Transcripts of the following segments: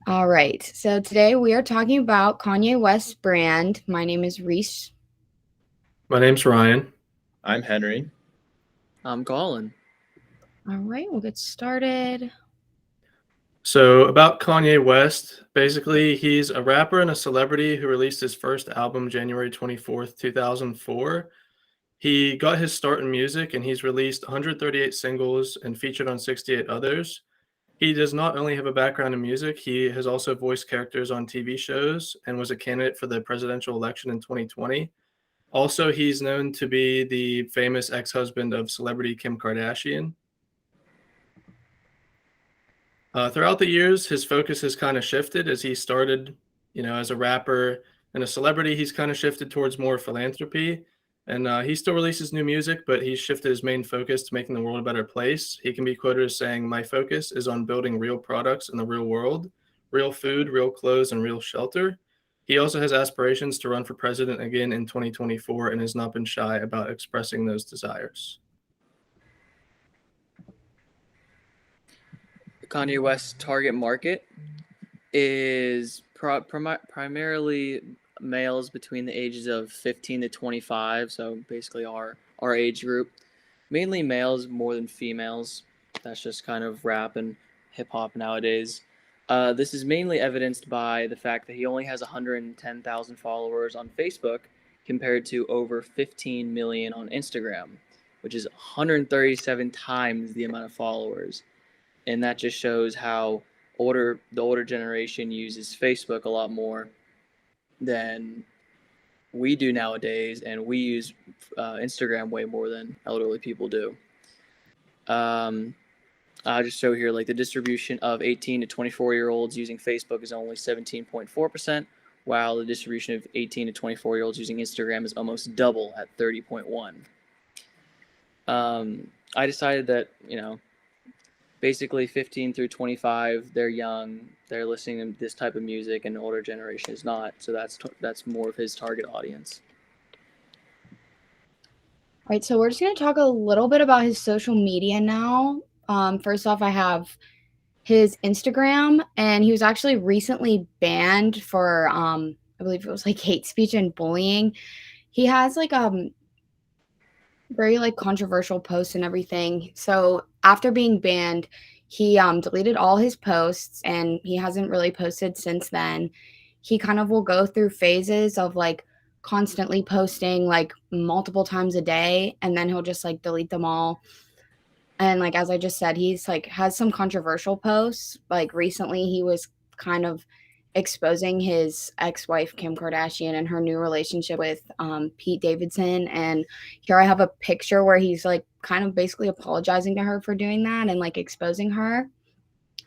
All right. So today we are talking about Kanye West's brand. My name is Reese. My name's Ryan. I'm Henry. I'm Colin. All right, we'll get started. So, about Kanye West, basically, he's a rapper and a celebrity who released his first album January 24th, 2004. He got his start in music and he's released 138 singles and featured on 68 others. He does not only have a background in music, he has also voiced characters on TV shows and was a candidate for the presidential election in 2020. Also, he's known to be the famous ex husband of celebrity Kim Kardashian. Throughout the years, his focus has kind of shifted as he started, as a rapper and a celebrity. He's kind of shifted towards more philanthropy, and he still releases new music, but he's shifted his main focus to making the world a better place. He can be quoted as saying, "My focus is on building real products in the real world, real food, real clothes, and real shelter." He also has aspirations to run for president again in 2024 and has not been shy about expressing those desires. Kanye West's target market is primarily males between the ages of 15 to 25, so basically our age group. Mainly males more than females. That's just kind of rap and hip hop nowadays. This is mainly evidenced by the fact that he only has 110,000 followers on Facebook compared to over 15 million on Instagram, which is 137 times the amount of followers. And that just shows how the older generation uses Facebook a lot more than we do nowadays, and we use Instagram way more than elderly people do. I just show here like the distribution of 18 to 24-year-olds using Facebook is only 17.4%, while the distribution of 18 to 24-year-olds using Instagram is almost double at 30.1. I decided that basically 15 through 25, they're young, they're listening to this type of music, and the older generation is not. So that's more of his target audience. All right, so we're just going to talk a little bit about his social media now. First off, I have his Instagram, and he was actually recently banned for, I believe it was like hate speech and bullying. He has like very like controversial posts and everything. So after being banned, he deleted all his posts and he hasn't really posted since then. He kind of will go through phases of like constantly posting like multiple times a day, and then he'll just like delete them all. And like as I just said, he's like has some controversial posts. Like recently he was kind of exposing his ex-wife Kim Kardashian and her new relationship with Pete Davidson. And here I have a picture where he's like kind of basically apologizing to her for doing that and like exposing her.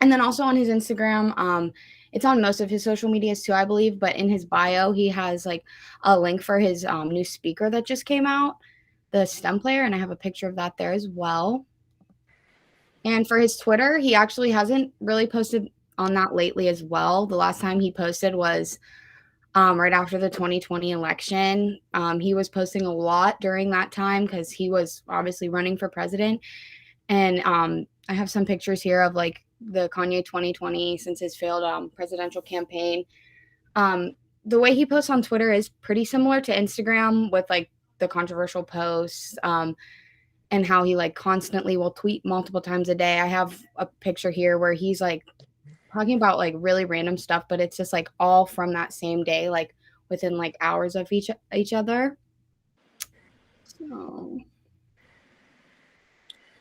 And then also on his Instagram, it's on most of his social medias too, I believe, but in his bio he has like a link for his new speaker that just came out, the stem player, and I have a picture of that there as well. And for his Twitter, he actually hasn't really posted on that lately as well. The last time he posted was right after the 2020 election. He was posting a lot during that time because he was obviously running for president. And I have some pictures here of like the Kanye 2020 since his failed presidential campaign. The way he posts on Twitter is pretty similar to Instagram with like the controversial posts. And how he like constantly will tweet multiple times a day. I have a picture here where he's like talking about like really random stuff, but it's just like all from that same day, like within like hours of each other.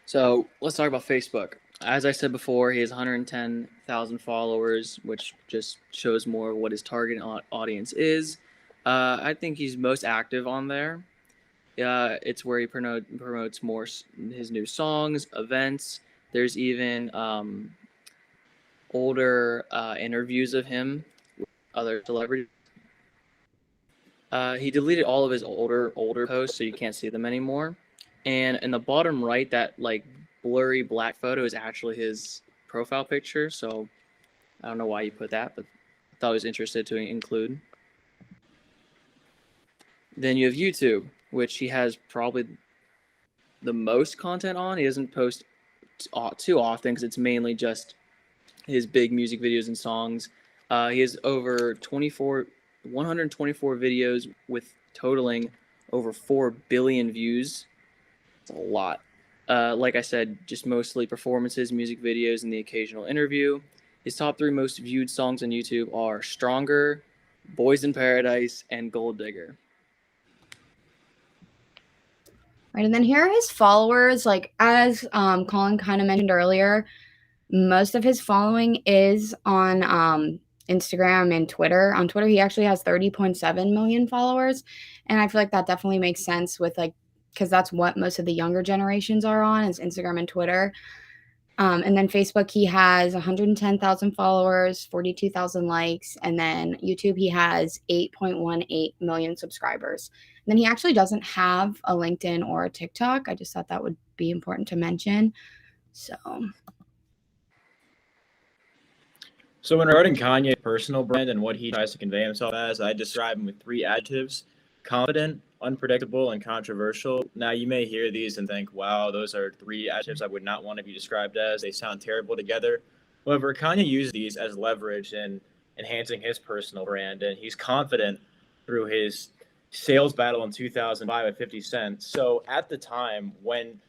So let's talk about Facebook. As I said before, he has 110,000 followers, which just shows more of what his target audience is. I think he's most active on there. It's where he promotes more his new songs, events. There's even older interviews of him with other celebrities. He deleted all of his older posts, so you can't see them anymore. And in the bottom right, that like blurry black photo is actually his profile picture. So I don't know why you put that, but I thought I was interested to include. Then you have YouTube, which he has probably the most content on. He doesn't post too often because it's mainly just his big music videos and songs. He has over 124 videos with totaling over 4 billion views. It's a lot. Like I said, just mostly performances, music videos, and the occasional interview. His top 3 most viewed songs on YouTube are Stronger, Boys in Paradise, and Gold Digger. Right, and then here are his followers. Like as Colin kind of mentioned earlier, most of his following is on Instagram and Twitter. On Twitter, he actually has 30.7 million followers, and I feel like that definitely makes sense with like because that's what most of the younger generations are on is Instagram and Twitter. And then Facebook, he has 110,000 followers, 42,000 likes, and then YouTube, he has 8.18 million subscribers. And then he actually doesn't have a LinkedIn or a TikTok. I just thought that would be important to mention. So when regarding Kanye's personal brand and what he tries to convey himself as, I describe him with 3 adjectives: confident, unpredictable, and controversial. Now, you may hear these and think, wow, those are 3 adjectives I would not want to be described as. They sound terrible together. However, Kanye uses these as leverage in enhancing his personal brand, and he's confident through his sales battle in 2005 at 50 Cent. So at the time when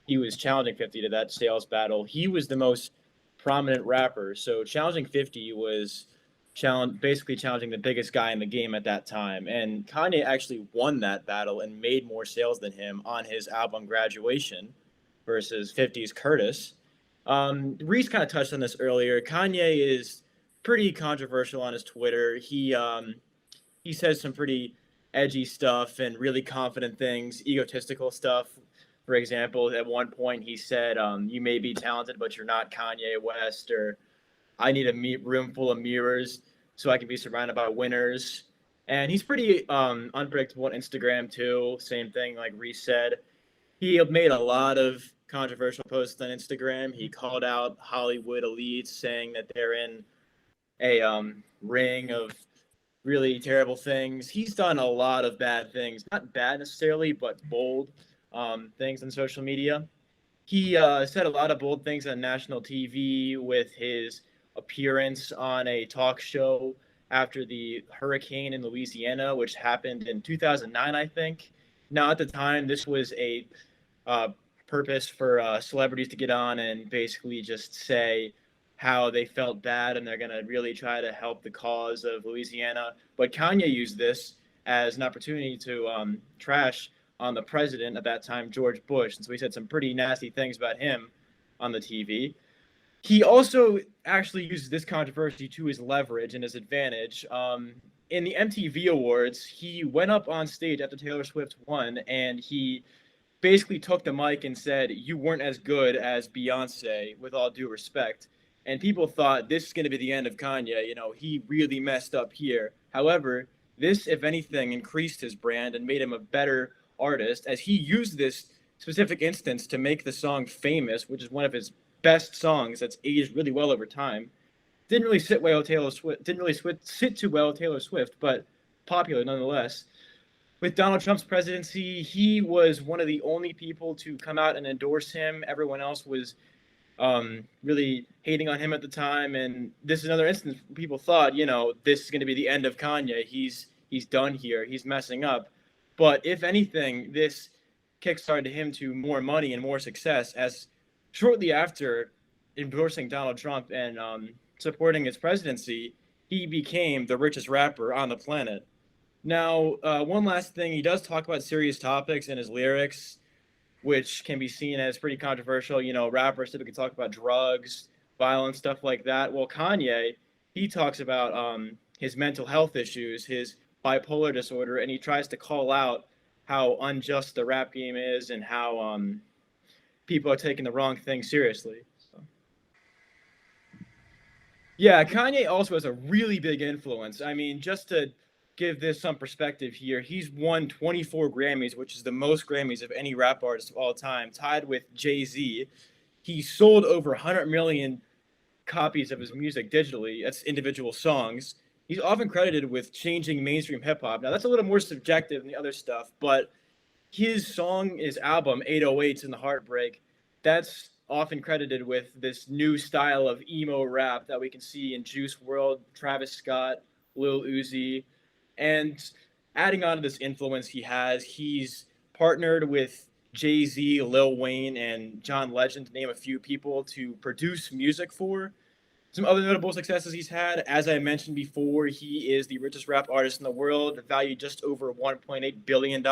he was challenging 50 to that sales battle, he was the most prominent rapper. So challenging 50 was basically challenging the biggest guy in the game at that time. And Kanye actually won that battle and made more sales than him on his album Graduation versus 50's Curtis. Reese kind of touched on this earlier. Kanye is pretty controversial on his Twitter. He says some pretty edgy stuff and really confident things, egotistical stuff. For example, at one point he said, "You may be talented, but you're not Kanye West," or "I need a room full of mirrors so I can be surrounded by winners." And he's pretty unpredictable on Instagram too. Same thing, like Reese said. He made a lot of controversial posts on Instagram. He called out Hollywood elites, saying that they're in a ring of really terrible things. He's done a lot of bad things, not bad necessarily, but bold things on social media. He said a lot of bold things on national TV with his appearance on a talk show after the hurricane in Louisiana, which happened in 2009, I think. Now, at the time, this was a uh, purpose for celebrities to get on and basically just say how they felt bad and they're going to really try to help the cause of Louisiana. But Kanye used this as an opportunity to trash on the president at that time, George Bush. And so he said some pretty nasty things about him on the TV. He also actually uses this controversy to his leverage and his advantage. In the MTV Awards, he went up on stage after Taylor Swift won, and he basically took the mic and said, "You weren't as good as Beyonce, with all due respect." And people thought this is going to be the end of Kanye. You know, he really messed up here. However, this, if anything, increased his brand and made him a better artist, as he used this specific instance to make the song famous, which is one of his best songs that's aged really well over time. Didn't really sit well with Taylor Swift. Didn't really sit too well with Taylor Swift, but popular nonetheless. With Donald Trump's presidency, he was one of the only people to come out and endorse him. Everyone else was really hating on him at the time. And this is another instance where people thought, you know, this is going to be the end of Kanye. He's done here. He's messing up. But if anything, this kickstarted him to more money and more success, as shortly after endorsing Donald Trump and supporting his presidency, he became the richest rapper on the planet. Now, one last thing, he does talk about serious topics in his lyrics, which can be seen as pretty controversial. You know, rappers typically talk about drugs, violence, stuff like that. Well, Kanye, he talks about his mental health issues, his bipolar disorder, and he tries to call out how unjust the rap game is and how people are taking the wrong thing seriously. So. Yeah, Kanye also has a really big influence. I mean, just to give this some perspective here, he's won 24 Grammys, which is the most Grammys of any rap artist of all time, tied with Jay-Z. He sold over 100 million copies of his music digitally. That's individual songs. He's often credited with changing mainstream hip-hop. Now, that's a little more subjective than the other stuff, but his album, 808s and the Heartbreak, that's often credited with this new style of emo rap that we can see in Juice World, Travis Scott, Lil Uzi, and adding on to this influence he has, he's partnered with Jay-Z, Lil Wayne, and John Legend, to name a few people, to produce music for. Some other notable successes he's had, as I mentioned before, he is the richest rap artist in the world, valued just over $1.8 billion.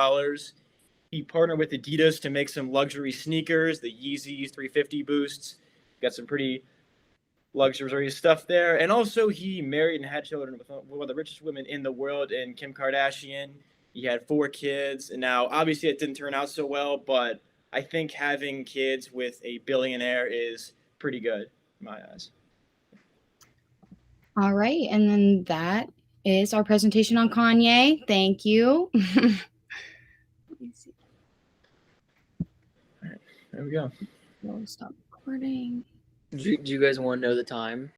He partnered with Adidas to make some luxury sneakers, the Yeezys 350 Boosts. Got some pretty luxurious stuff there. And also, he married and had children with one of the richest women in the world, in Kim Kardashian. He had 4 kids. And now, obviously, it didn't turn out so well, but I think having kids with a billionaire is pretty good in my eyes. All right. And then that is our presentation on Kanye. Thank you. Let me see. There we go. We'll stop recording. Do you guys want to know the time?